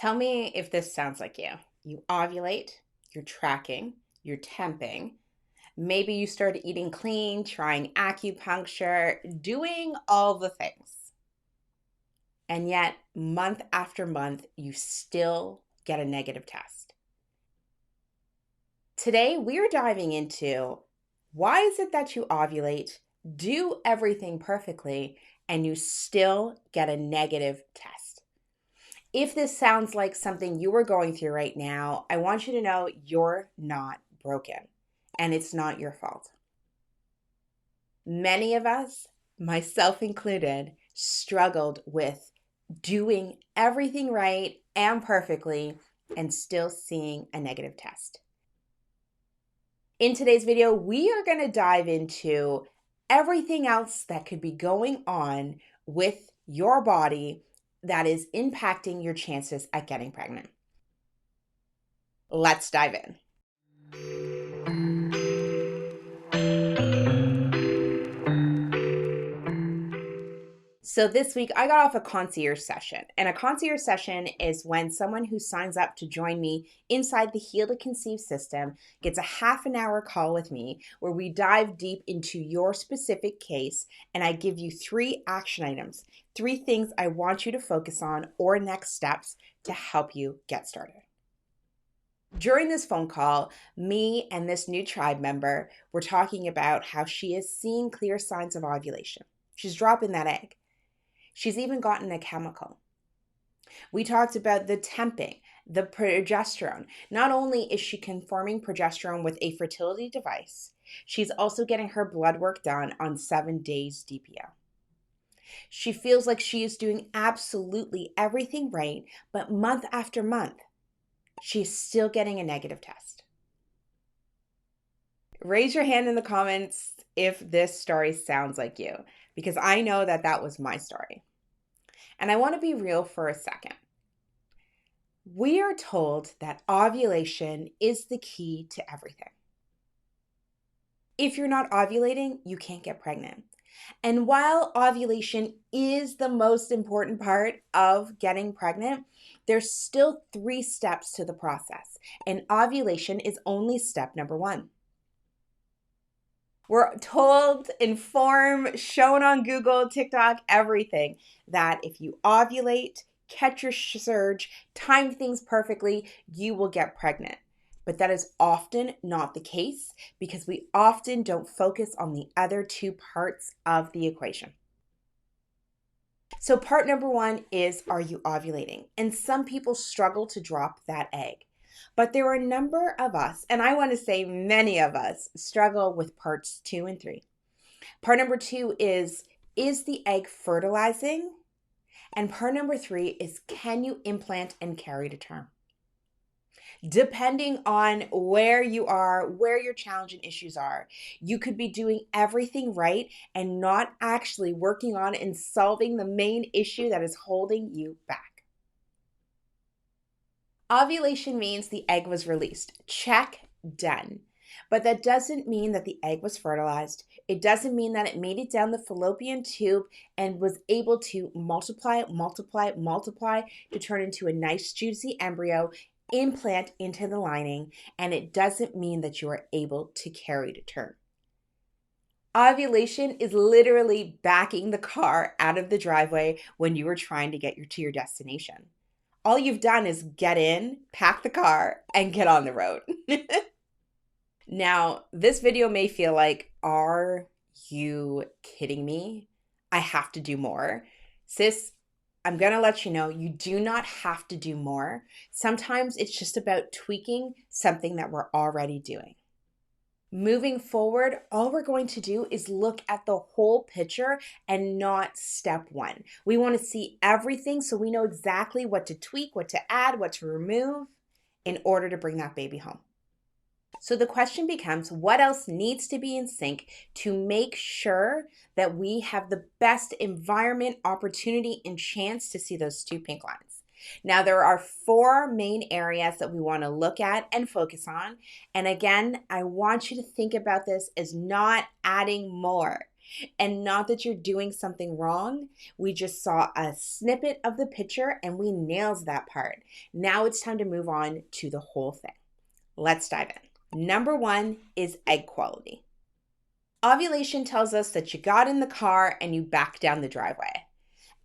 Tell me if this sounds like you. You ovulate, you're tracking, you're temping. Maybe you started eating clean, trying acupuncture, doing all the things. And yet, month after month, you still get a negative test. Today, we're diving into why is it that you ovulate, do everything perfectly, and you still get a negative test? If this sounds like something you are going through right now, I want you to know you're not broken and it's not your fault. Many of us, myself included, struggled with doing everything right and perfectly and still seeing a negative test. In today's video, we are going to dive into everything else that could be going on with your body that is impacting your chances at getting pregnant. Let's dive in. So this week I got off a concierge session, and a concierge session is when someone who signs up to join me inside the Heal to Conceive system gets a half an hour call with me where we dive deep into your specific case, and I give you 3 action items, 3 things I want you to focus on or next steps to help you get started. During this phone call, me and this new tribe member were talking about how she is seeing clear signs of ovulation. She's dropping that egg. She's even gotten a chemical. We talked about the temping, the progesterone. Not only is she confirming progesterone with a fertility device, she's also getting her blood work done on 7 days DPO. She feels like she is doing absolutely everything right, but month after month, she's still getting a negative test. Raise your hand in the comments if this story sounds like you, because I know that that was my story. And I want to be real for a second. We are told that ovulation is the key to everything. If you're not ovulating, you can't get pregnant. And while ovulation is the most important part of getting pregnant, there's still 3 steps to the process, and ovulation is only step number 1. We're told, informed, shown on Google, TikTok, everything, that if you ovulate, catch your surge, time things perfectly, you will get pregnant. But that is often not the case because we often don't focus on the other 2 parts of the equation. So part number 1 is, are you ovulating? And some people struggle to drop that egg. But there are a number of us, and I want to say many of us, struggle with parts 2 and 3. Part number 2 is the egg fertilizing? And part number 3 is, can you implant and carry to term? Depending on where you are, where your challenge and issues are, you could be doing everything right and not actually working on and solving the main issue that is holding you back. Ovulation means the egg was released. Check, done. But that doesn't mean that the egg was fertilized. It doesn't mean that it made it down the fallopian tube and was able to multiply to turn into a nice juicy embryo, implant into the lining, and it doesn't mean that you are able to carry to term. Ovulation is literally backing the car out of the driveway when you are trying to get to your destination. All you've done is get in, pack the car, and get on the road. Now, this video may feel like, are you kidding me? I have to do more. Sis, I'm going to let you know, you do not have to do more. Sometimes it's just about tweaking something that we're already doing. Moving forward, all we're going to do is look at the whole picture and not step 1. We want to see everything so we know exactly what to tweak, what to add, what to remove in order to bring that baby home. So the question becomes, what else needs to be in sync to make sure that we have the best environment, opportunity, and chance to see those 2 pink lines? Now, there are 4 main areas that we want to look at and focus on. And again, I want you to think about this as not adding more. And not that you're doing something wrong. We just saw a snippet of the picture and we nailed that part. Now it's time to move on to the whole thing. Let's dive in. Number 1 is egg quality. Ovulation tells us that you got in the car and you backed down the driveway.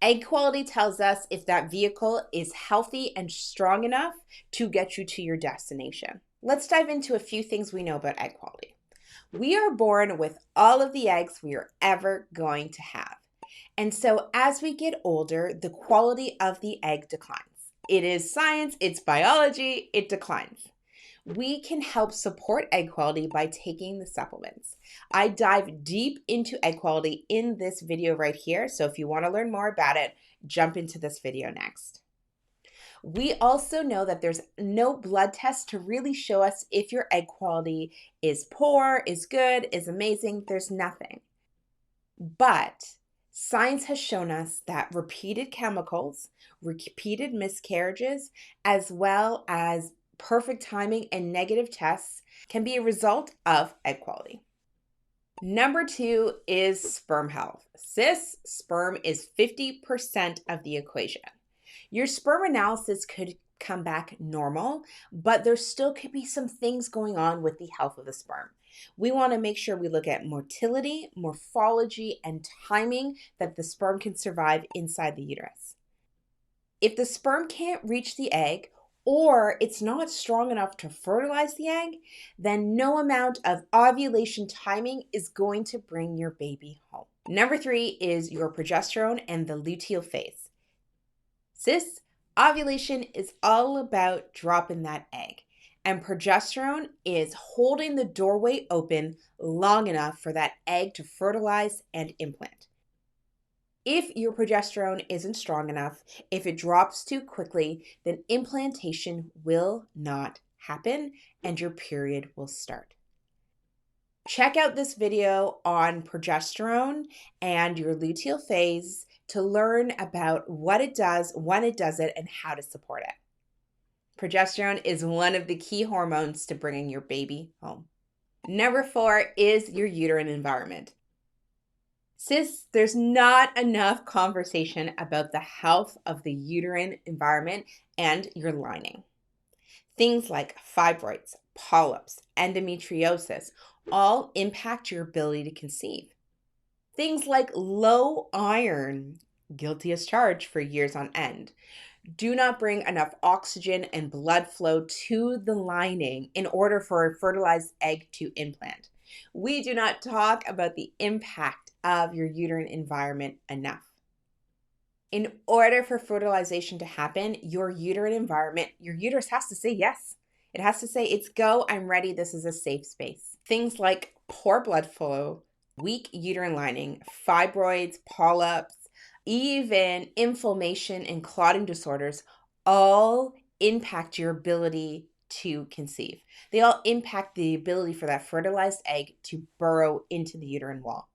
Egg quality tells us if that vehicle is healthy and strong enough to get you to your destination. Let's dive into a few things we know about egg quality. We are born with all of the eggs we are ever going to have. And so as we get older, the quality of the egg declines. It is science, it's biology, it declines. We can help support egg quality by taking the supplements. I dive deep into egg quality in this video right here. So if you want to learn more about it, jump into this video next. We also know that there's no blood test to really show us if your egg quality is poor, is good, is amazing. There's nothing. But science has shown us that repeated chemicals, repeated miscarriages, as well as perfect timing and negative tests can be a result of egg quality. Number 2 is sperm health. Cis, sperm is 50% of the equation. Your sperm analysis could come back normal, but there still could be some things going on with the health of the sperm. We want to make sure we look at motility, morphology, and timing that the sperm can survive inside the uterus. If the sperm can't reach the egg, or it's not strong enough to fertilize the egg, then no amount of ovulation timing is going to bring your baby home. Number 3 is your progesterone and the luteal phase. Cis, ovulation is all about dropping that egg, and progesterone is holding the doorway open long enough for that egg to fertilize and implant. If your progesterone isn't strong enough, if it drops too quickly, then implantation will not happen and your period will start. Check out this video on progesterone and your luteal phase to learn about what it does, when it does it, and how to support it. Progesterone is one of the key hormones to bringing your baby home. Number 4 is your uterine environment. Cis, there's not enough conversation about the health of the uterine environment and your lining. Things like fibroids, polyps, endometriosis all impact your ability to conceive. Things like low iron, guilty as charged for years on end, do not bring enough oxygen and blood flow to the lining in order for a fertilized egg to implant. We do not talk about the impact of your uterine environment enough. In order for fertilization to happen, your uterine environment, your uterus has to say yes. It has to say, it's go, I'm ready, this is a safe space. Things like poor blood flow, weak uterine lining, fibroids, polyps, even inflammation and clotting disorders all impact your ability to conceive. They all impact the ability for that fertilized egg to burrow into the uterine wall.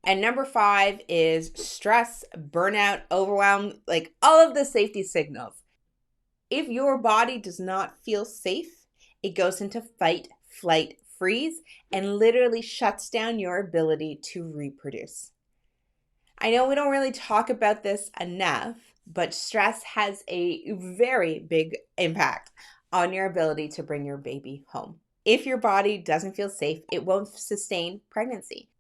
And number 5 is stress, burnout, overwhelm, like all of the safety signals. If your body does not feel safe, it goes into fight, flight, freeze, and literally shuts down your ability to reproduce. I know we don't really talk about this enough, but stress has a very big impact on your ability to bring your baby home. If your body doesn't feel safe, it won't sustain pregnancy.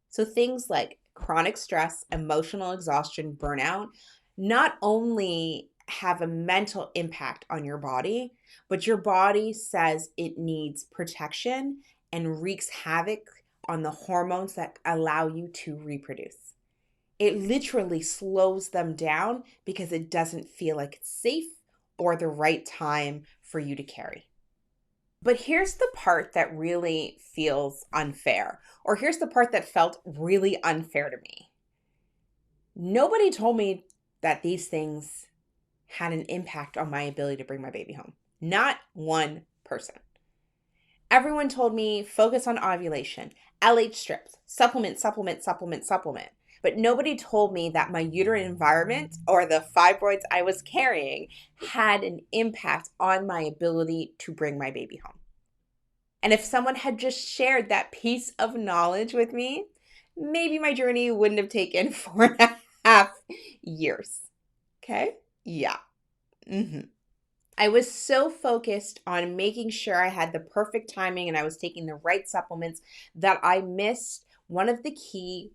So things like chronic stress, emotional exhaustion, burnout, not only have a mental impact on your body, but your body says it needs protection and wreaks havoc on the hormones that allow you to reproduce. It literally slows them down because it doesn't feel like it's safe or the right time for you to carry. But here's the part that really feels unfair, or here's the part that felt really unfair to me. Nobody told me that these things had an impact on my ability to bring my baby home. Not one person. Everyone told me focus on ovulation, LH strips, supplement. But nobody told me that my uterine environment or the fibroids I was carrying had an impact on my ability to bring my baby home. And if someone had just shared that piece of knowledge with me, maybe my journey wouldn't have taken 4.5 years. Okay? Yeah. I was so focused on making sure I had the perfect timing and I was taking the right supplements that I missed one of the key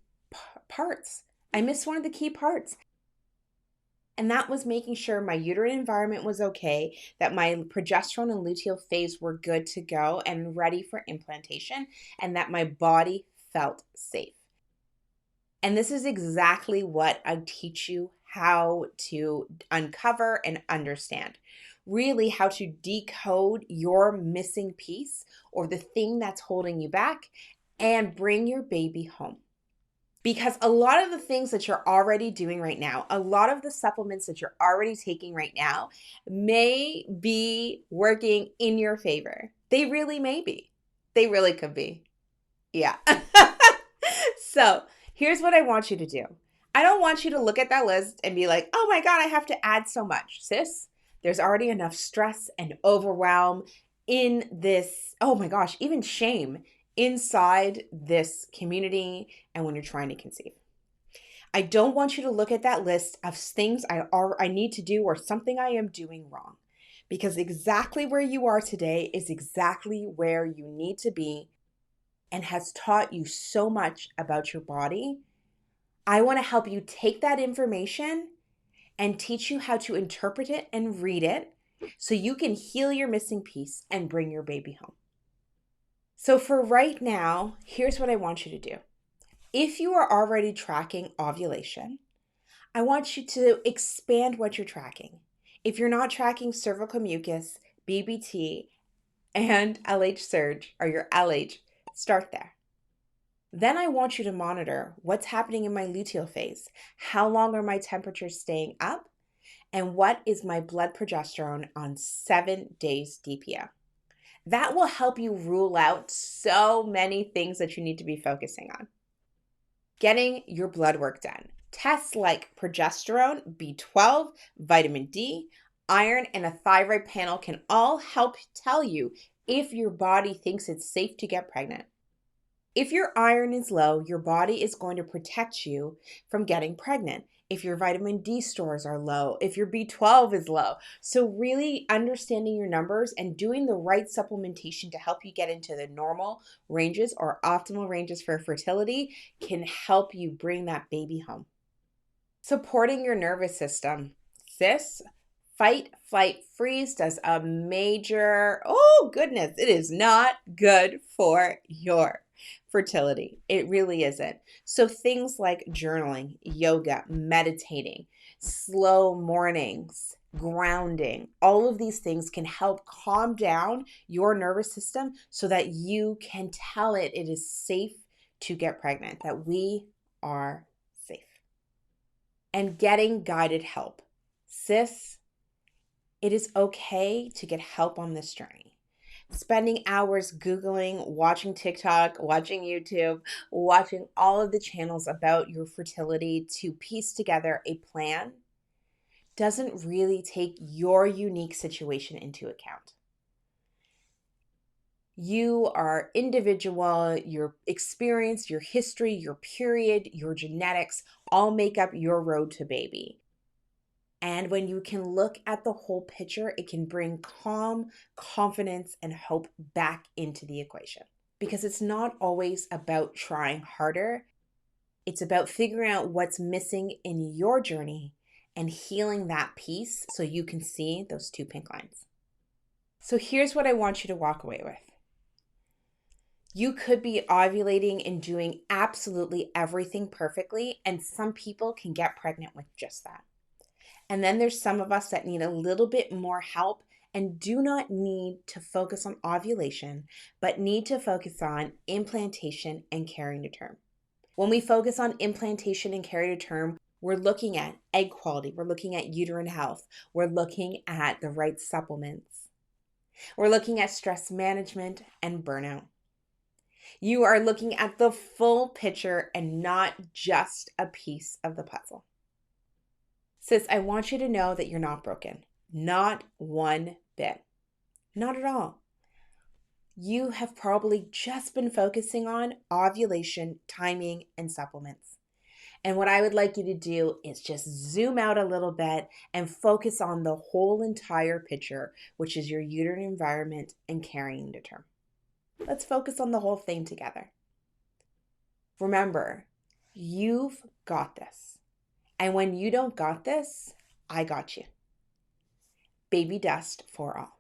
parts. I missed one of the key parts. And that was making sure my uterine environment was okay, that my progesterone and luteal phase were good to go and ready for implantation, and that my body felt safe. And this is exactly what I teach you how to uncover and understand. Really, how to decode your missing piece or the thing that's holding you back and bring your baby home. Because a lot of the things that you're already doing right now, a lot of the supplements that you're already taking right now may be working in your favor. They really may be. They really could be. Yeah. So here's what I want you to do. I don't want you to look at that list and be like, oh my God, I have to add so much. Sis, there's already enough stress and overwhelm in this, oh my gosh, even shame inside this community and when you're trying to conceive. I don't want you to look at that list of things I need to do or something I am doing wrong, because exactly where you are today is exactly where you need to be and has taught you so much about your body. I want to help you take that information and teach you how to interpret it and read it so you can heal your missing piece and bring your baby home. So for right now, here's what I want you to do. If you are already tracking ovulation, I want you to expand what you're tracking. If you're not tracking cervical mucus, BBT, and LH surge, or your LH, start there. Then I want you to monitor what's happening in my luteal phase. How long are my temperatures staying up? And what is my blood progesterone on 7 days DPO? That will help you rule out so many things that you need to be focusing on. Getting your blood work done. Tests like progesterone, B12, vitamin D, iron, and a thyroid panel can all help tell you if your body thinks it's safe to get pregnant. If your iron is low, your body is going to protect you from getting pregnant. If your vitamin D stores are low, if your B12 is low. So really understanding your numbers and doing the right supplementation to help you get into the normal ranges or optimal ranges for fertility can help you bring that baby home. Supporting your nervous system. Sis, fight, flight, freeze does a major, oh goodness, it is not good for your fertility. It really isn't. So things like journaling, yoga, meditating, slow mornings, grounding, all of these things can help calm down your nervous system so that you can tell it is safe to get pregnant, that we are safe. And getting guided help. Sis, it is okay to get help on this journey. Spending hours Googling, watching TikTok, watching YouTube, watching all of the channels about your fertility to piece together a plan doesn't really take your unique situation into account. You are individual, your experience, your history, your period, your genetics all make up your road to baby. And when you can look at the whole picture, it can bring calm, confidence, and hope back into the equation. Because it's not always about trying harder. It's about figuring out what's missing in your journey and healing that piece so you can see those 2 pink lines. So here's what I want you to walk away with. You could be ovulating and doing absolutely everything perfectly, and some people can get pregnant with just that. And then there's some of us that need a little bit more help and do not need to focus on ovulation, but need to focus on implantation and carrying to term. When we focus on implantation and carry to term, we're looking at egg quality, we're looking at uterine health, we're looking at the right supplements, we're looking at stress management and burnout. You are looking at the full picture and not just a piece of the puzzle. Sis, I want you to know that you're not broken. Not one bit. Not at all. you have probably just been focusing on ovulation, timing, and supplements. And what I would like you to do is just zoom out a little bit and focus on the whole entire picture, which is your uterine environment and carrying to term. Let's focus on the whole thing together. Remember, you've got this. And when you don't got this, I got you. Baby dust for all.